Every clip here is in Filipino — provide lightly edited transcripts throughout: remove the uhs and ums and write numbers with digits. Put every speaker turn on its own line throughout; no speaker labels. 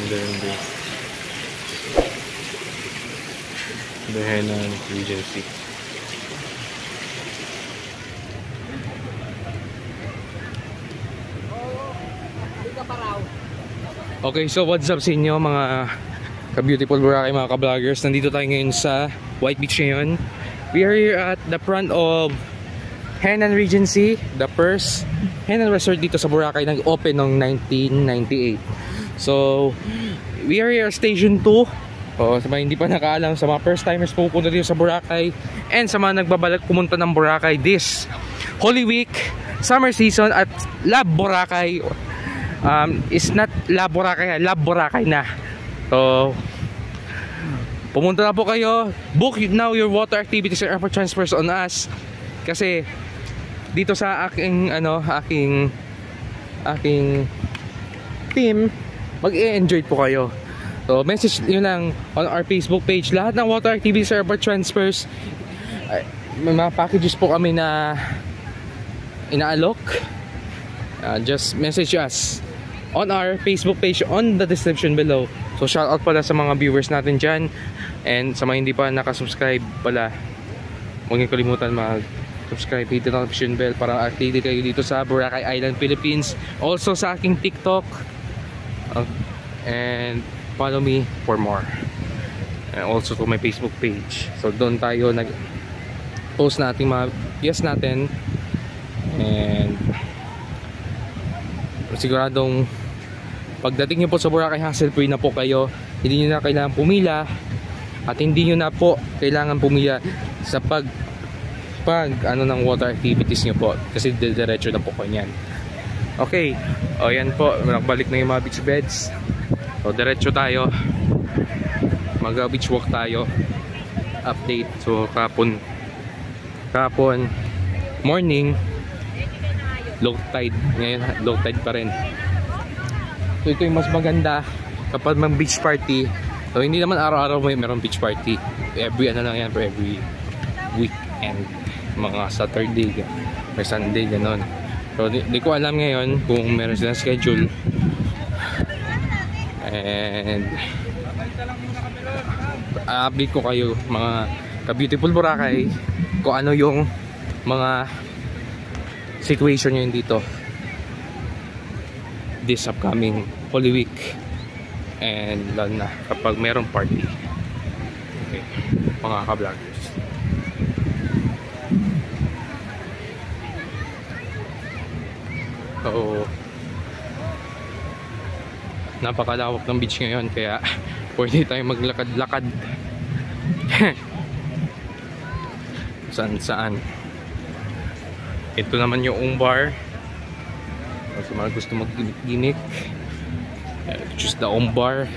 Mandarin Bay. The Hainan Regency. Okay, so what's up sa inyo mga ka-beautiful Boracay, mga ka-vloggers. Nandito tayo ngayon sa White Beach ngayon. We are here at the front of Hainan Regency, the first Hainan resort dito sa Boracay. Nag-open noong 1998. So, we are here at Station 2. Sa mga hindi pa nakaalam, sa mga first timers pupunta dito sa Boracay, and sa mga nagbabalak pumunta ng Boracay this Holy Week, summer season at Love Boracay. It's not Love Boracay, Love Boracay na. So, pumunta na po kayo. Book now your water activities and airport transfers on us. Kasi dito sa aking team, mag-e-enjoy po kayo. So, message nyo lang on our Facebook page. Lahat ng water activities and airport transfers, may mga packages po kami na inaalok. Just message us on our Facebook page on the description below. So shout out pala sa mga viewers natin dyan, and sa mga hindi pa nakasubscribe pala, huwag niyo kalimutan mag-subscribe, hit the notification bell para updated kayo dito sa Boracay Island, Philippines. Also sa aking TikTok, and follow me for more, and also to my Facebook page. So doon tayo nag-post natin mga videos natin, and siguradong pagdating nyo po sa Boracay, hassle-free na po kayo. Hindi nyo na kailangan pumila, at hindi nyo na po kailangan pumila sa pag ng water activities nyo po, kasi diretso na po kayo yan. Okay, o yan po, balik na yung mga beach beds. So diretso tayo, mag beach walk tayo. Update. So kapon morning, low tide. Ngayon low tide pa rin. So ito yung mas maganda kapag mag beach party. So hindi naman araw-araw meron beach party. Every every weekend, mga Saturday or Sunday, ganon. So di ko alam ngayon kung meron silang schedule, and update ko kayo mga ka-beautiful Boracay kung ano yung mga situation nyo dito this upcoming Holy Week, and lalo na kapag merong party. Okay, mga ka-vloggers. So, napakalawak ng beach ngayon, kaya pwede tayong maglakad-lakad saan. Ito naman yung bar. Sa mga gusto mag-gimmick, choose the bar.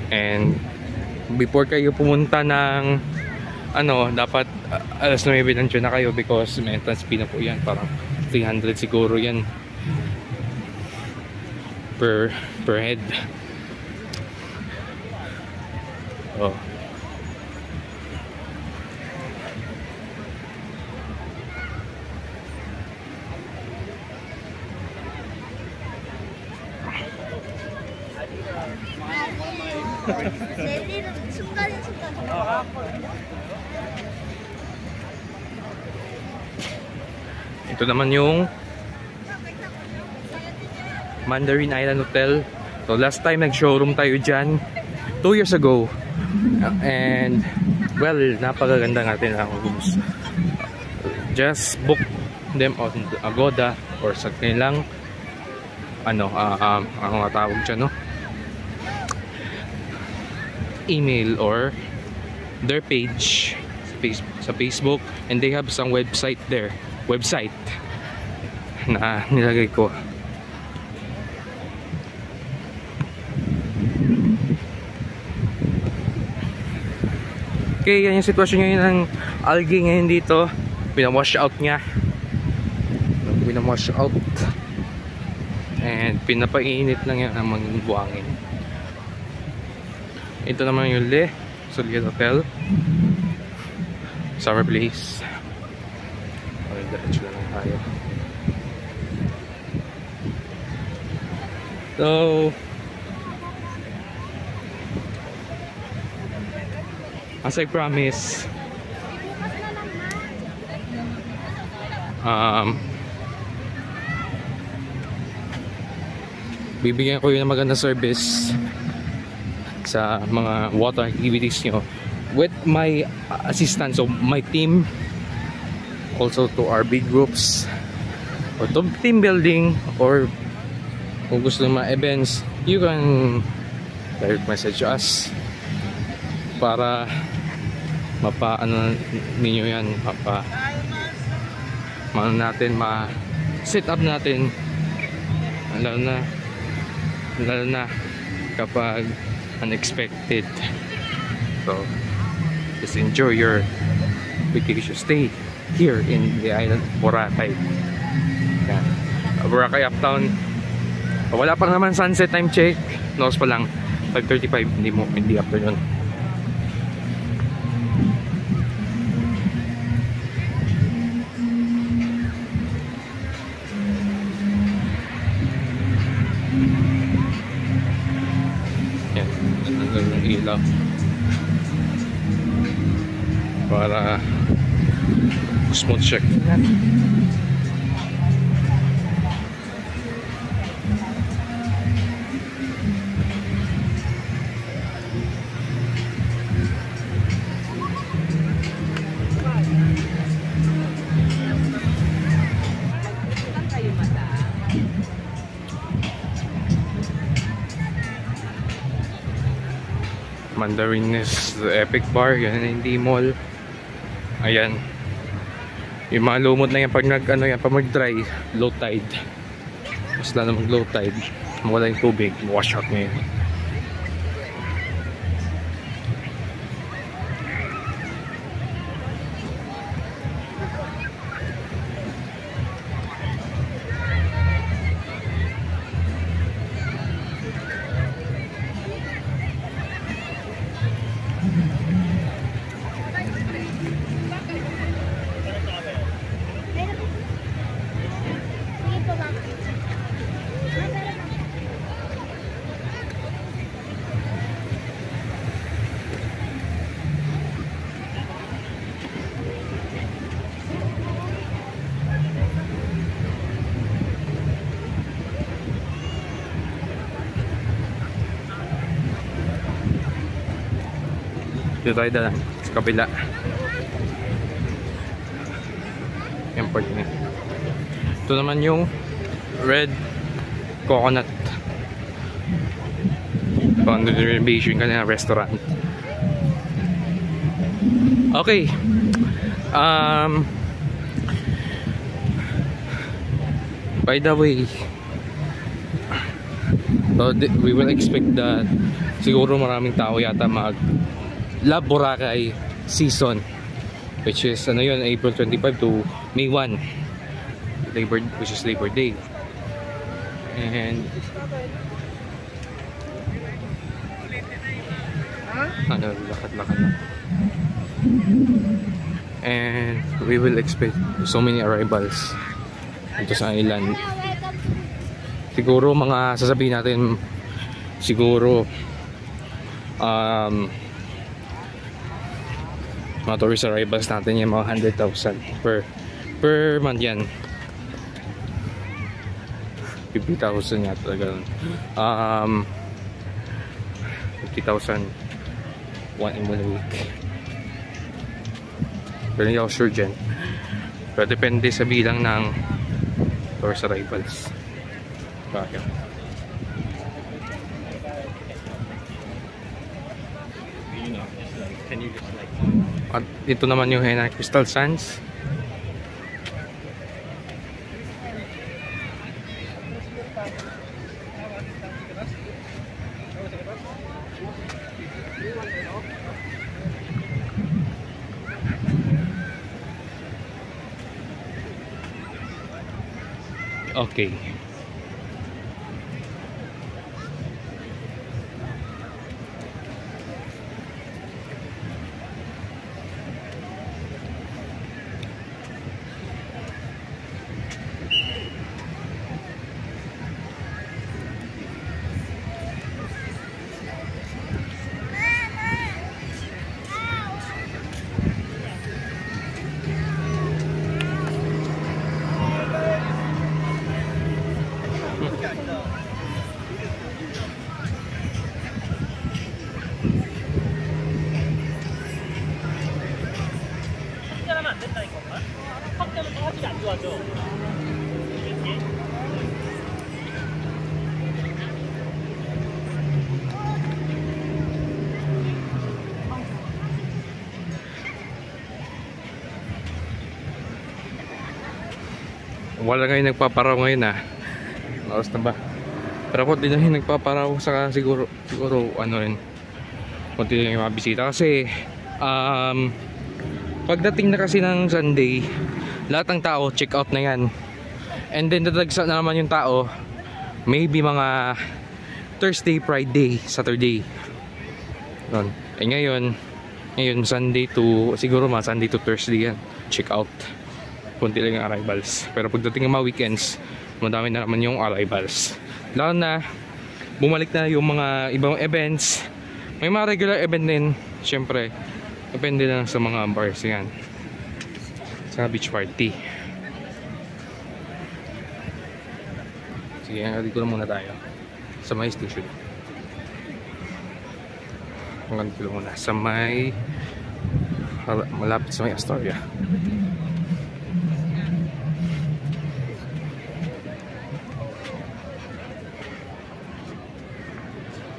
And before kayo pumunta ng dapat alas 9 nandiyan na kayo, because may entrance fee na po yan. Parang 300 siguro yan per head. Ito naman yung Mandarin Island Hotel. So last time nag-showroom tayo dyan 2 years ago, and well, napakaganda natin ang rooms. Just book them on Agoda or sa kanilang ang tawag dyan, email or their page sa Facebook, and they have some website na nilagay ko. Okay, yan yung sitwasyon ngayon ng algae ngayon dito. Pinawash out niya. Pinawash out. And pinapainit lang yan ang mga buhangin. Ito naman yung Le Soliet Hotel, summer place. Okay, diretso na lang tayo. So As I promise, bibigyan ko yun ng magandang service sa mga water activities nyo with my assistance of my team, also to our big groups or to team building, or kung gusto ng mga events, you can direct message us para mapa-ano ninyo yan, natin ma-set up natin, lalo na kapag unexpected. So just enjoy your vacation stay here in the island of Boracay. Yan. Boracay Uptown. Wala pa naman sunset time check. Nose pa lang 5:35, hindi afternoon. Yan, ang ilaw para smooth check. Mandarines, the Epic Bar, yan na hindi mall. Ayan. Yung mga lumot na yan pag pag mag-dry, low tide. Basta na mag-low tide, mawala yung tubig, wash out ngayon. Dito tayo dala sa kabila. Yung part niya. Ito naman yung Red Coconut under the renovation kanina restaurant. Okay. By the way, so we will expect that siguro maraming tao yata mag Love Boracay season, which is April 25 to May 1, which is Labor Day. And lakad-lakad na. And we will expect so many arrivals dito sa island. Siguro sasabihin natin siguro mga tourist arrivals natin yung mga 100,000 per month yan. 50,000 yata ganun. 50,000 one in 1 week. Pero hindi ako sure dyan. Pero depende sa bilang ng tourist arrivals. Bakit? Can you just like... At ito naman yung Hainan Crystal Sands. Okay. Wala ngayon nagpaparaw ngayon Oras na ba? Pero konti lang yung nagpaparaw, saka siguro ano rin, konti lang yung mga bisita kasi pagdating na kasi ng Sunday, lahat ng tao check out na yan, and then dadagsa na naman yung tao maybe mga Thursday, Friday, Saturday nun. Ngayon Sunday to, siguro mga Sunday to Thursday yan, check out, konti lang yung arrivals. Pero pagdating ng mga weekends, madami na naman yung arrivals. Lalo na bumalik na yung mga ibang events. May mga regular event din, syempre depende lang sa mga bars yan, sa beach party. Sige, dito na muna tayo sa may station. Hanggang dito muna sa may malapit sa may Astoria.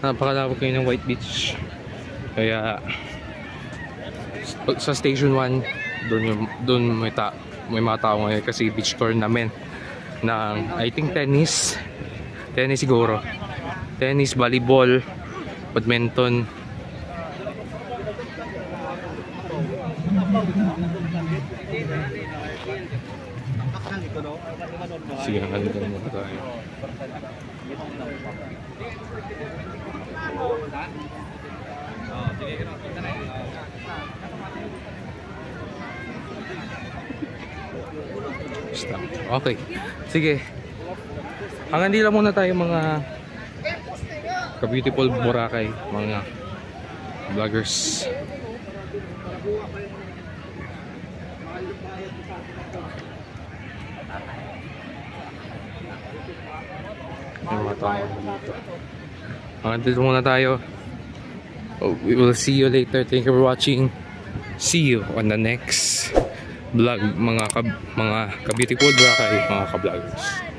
Napakalawak kayo ng White Beach. Kaya sa Station 1, doon may mga tao ngayon kasi beach tour namin ng I think tennis siguro. Tennis, volleyball, badminton. Sige, nandito muna tayo. Stop. Okay. Sige. Hanggang dito muna tayo mga ka-beautiful Boracay, mga vloggers. Hanggang dito muna tayo. We will see you later. Thank you for watching. See you on the next vlog, mga ka-beautiful Boracay, mga ka-vloggers.